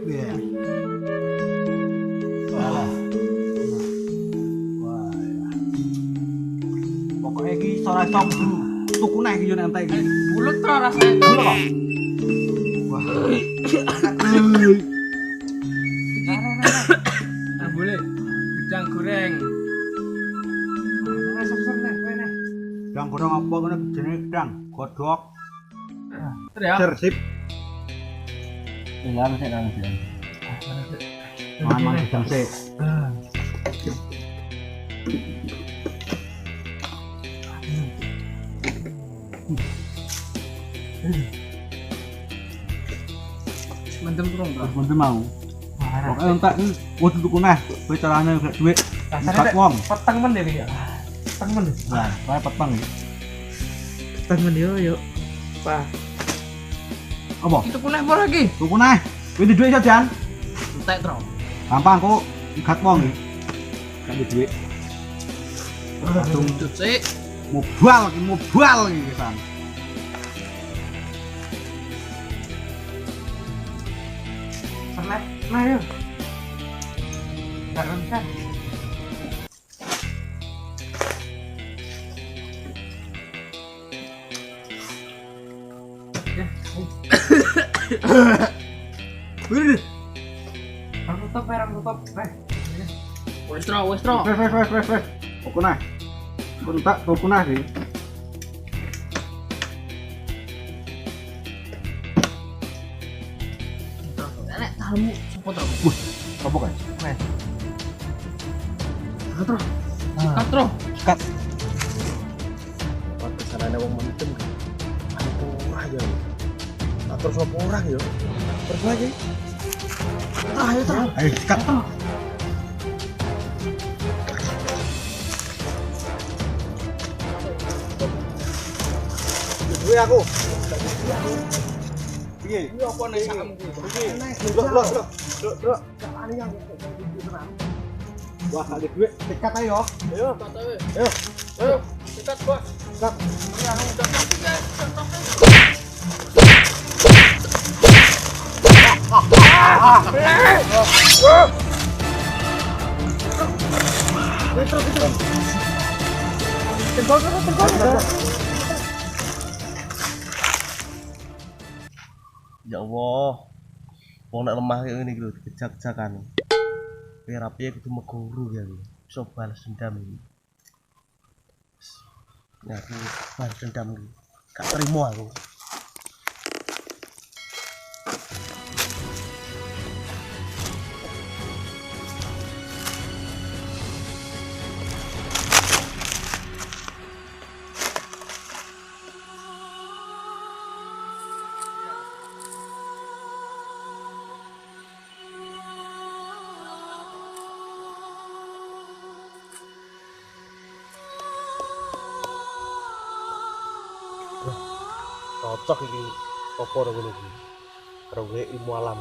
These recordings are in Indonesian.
Iya. Wah. Pokoknya iki ora iso tuku neh iki yo nek entek iki. Bulut to rasane. Bulut kok. Wah. Ah boleh. Gedang goreng. Dang goreng apa ngene jenenge dang godhog. Ter ya. Ser sip. Tinggal sik nang sini. Mangan gedang sik. Mendem kurang, Bro. Mendem mau. Pokoknya entek iki kudu tuku neh. Kowe carane gak dhuwit. Sak wong. Peteng men ya. Peteng men. Nah, kowe peteng iki. Peteng men yo. Pak. Apa? Itu punah apa lagi? Tuku neh. Kowe di dhuwit Jan. Entek, Bro. Gampang kok ikat wong iki. Gak di dhuwit. Aduh, sik. Mobal iki kesan. Selek. Nah, yo. Garam kan. Wih. Rang tutup. Wes tro. Wes. Tuku neh. Pun tak tuku neh iki. Nek tamu sopo tro? Apa kae? Tro. Sikat tro. Sikat. Pantesan ada wong mentem. Aku ora ya. Atur sapa ora ya? Pergi aja. Ayo tro. Ayo sikat. Duwe aku. Piye? Ini apa nih? Bro. Wah, ada duit. Sikat ayo. Ayo. Sikat, Bos. Sikat. Ya Allah. Wong nek lemah kayak ngene iki lho dikejak-jakan. Kowe rapiye kudu meguru ya. Iso balas dendam iki. Ya aku balas dendam iki. Gak terima aku. Cocok iki apa ora ngono iki. Karo ilmu alam.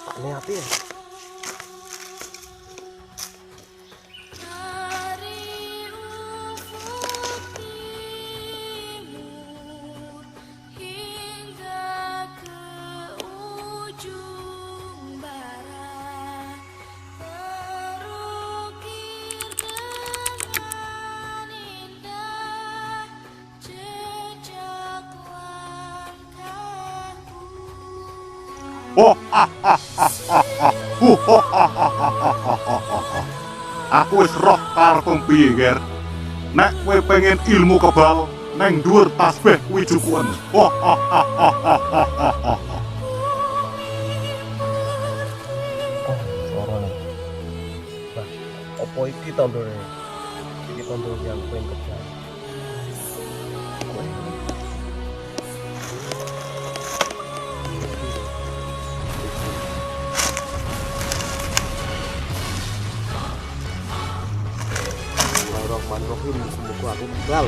Tak niati ya. Aku wis roh karepmu piye, Ger. Nek kowe pengen ilmu kebal, neng dhuwur tasbih kuwi cukupen. Suarane. Bah, apa iki tandane? Iki tanda yang pengen kebal. Bismillahirrahmanirrahim. Semoga aku kebal.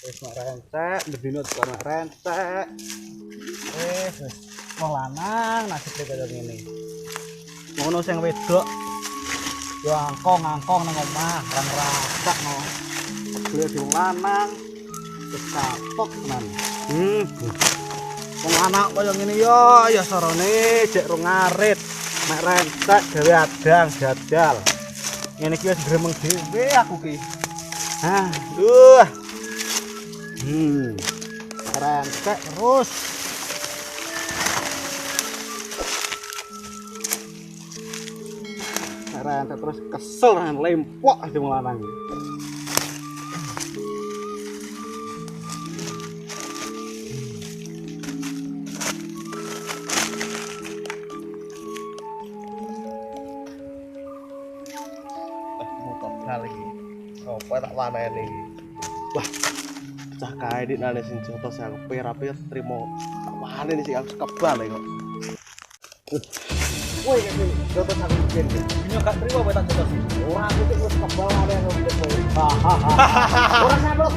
Wis mak rencek, bedino juga mak rencek. Wis wong lanang nasib kaya ngene. Ngono sing wedok Yo angkong nang omah, rasak no. Beli di wong lanang. Wis kapok tenan. Wong lanang koyo ngene yo ya sarane jek rong ngarit. Mek rentek gawe adang jajal. Ngene iki wis gremeng dhewe aku ki. Aduh. Rentek terus. Rentek terus kesel kan lempok di wong lanang. Lagi apa tak waneni wah cah kae dik nane sing jotos aku rapi trimo tak waneni sing aku kebal kok woi jotos aku biyen punya gak trimo apa tak jotos ora aku tuh wis kebal ada yang ngombe kowe ora sampe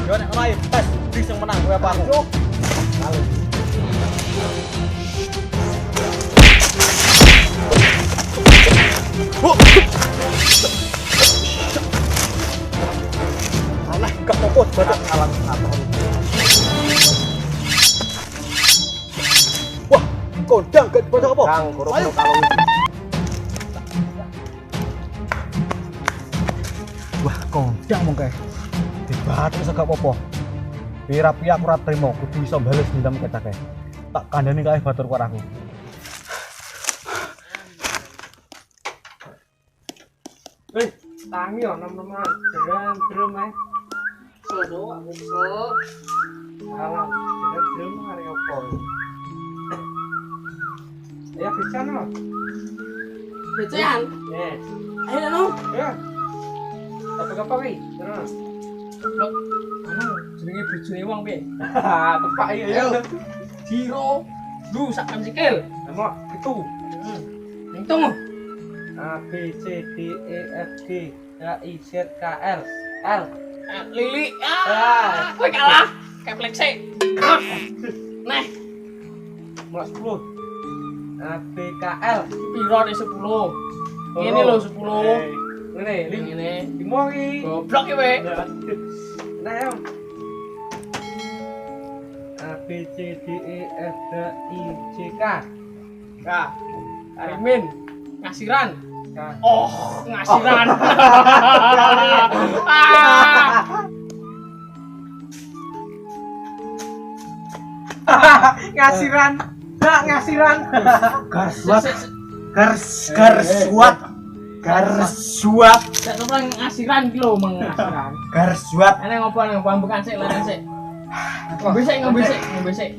yo nek main tes bis yang menang kowe apa aku gak fokus badak alam apa wah kondang gak badak apa kang ayo wah kondang mong kae dibatuk segak apa pirapi aku ora trimo kudu iso bales dendam kecake tak kandhani kae batur kuwi aku tangi yo nom-noman drum Sodo aku kesel. Alam, drum hari opo. Ya becan no. Becan? Yes. Ayo no. Ya. Apa ki? Terus. Lho, anu jenenge bojone wong piye? Tepak iya ya. Jiro. Lu sak kan sikil. Nomor itu. Hitung. A B C D E F G H I Z K L L Lili, kowe kalah, kayak fleksi. Nah, mulai 10. ABKL, piro nih 10? Ini lo 10. Ini, dimori. Goblok ya, weh. Nah, ya. ABCDEFGIJK. Kak, Arimin, ngasiran. Oh, ngasiran. Ngasiran. Enggak ngasiran. Garsuat. Sak topang ngasiran ki lho, ngasiran. Garsuat. Ana ngopo bukan sik, leren sik. Ngombe sik.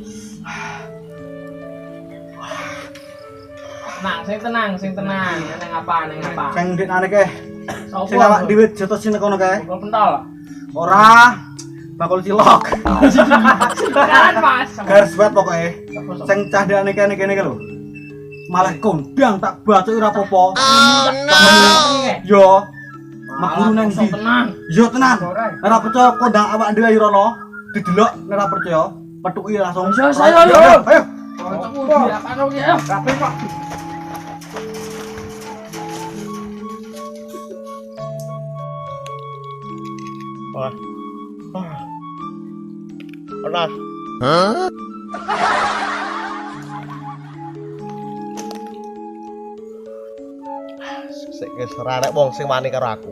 Nah, sing tenang. Nang apa? Sing ndekane ke. Sopo? Sing awak dhewe jotos sing kono kae. Bakul pentol. Ora. Bakul cilok. Kan Mas. Garsuat pokoke. Sing cah ndekane kene ke lho. Malah kondang tak bacok ora apa-apa. Yo. Makuru nang ndi? Tenang. Yo tenan. Ora percaya kondang awak dhewe rono. Didelok nek ora percaya, petuki langsung. Ayo. Ayo. Ayo. Kabeh kok. Wah. Panas. Sik wis ora nek wong sing wani karo aku.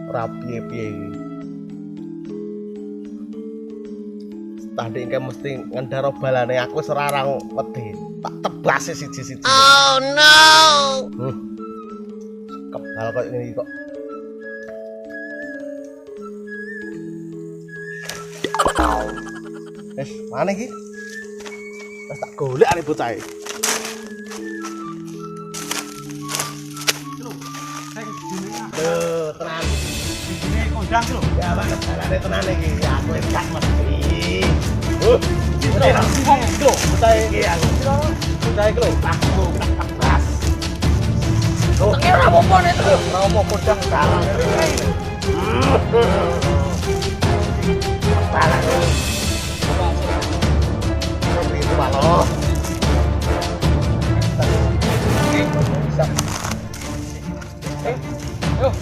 Ora piye-piye iki. Tanding ke mesti ngendaro balane aku serarang wedi. Tak tebase siji-siji. Oh no. Kebal kok ngene kok. Wes, mana iki? Wes tak golek arek bocah e. Tenan. Dijine kondang lho. Ya banget arek tenan iki. Aku gak mesti. Bocah iki aku. Bocah iki lho. Aku tak keras. Oke, ora apa-apa nek terus. Ora apa-apa dah kalah. Salah. Itu balok. Ayo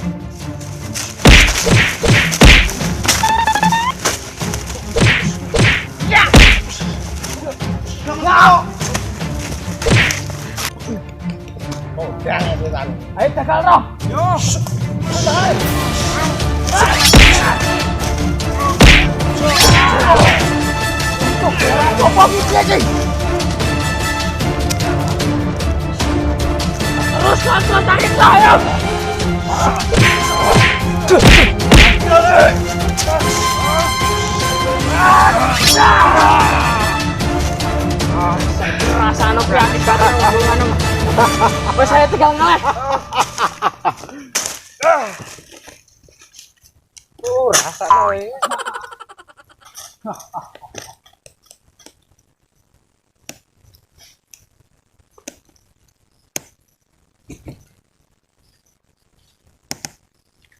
tegal roh. Teruskan tarik saya. Rasa anu prihatin banget hubungan. Apa saya tegal ngeleh?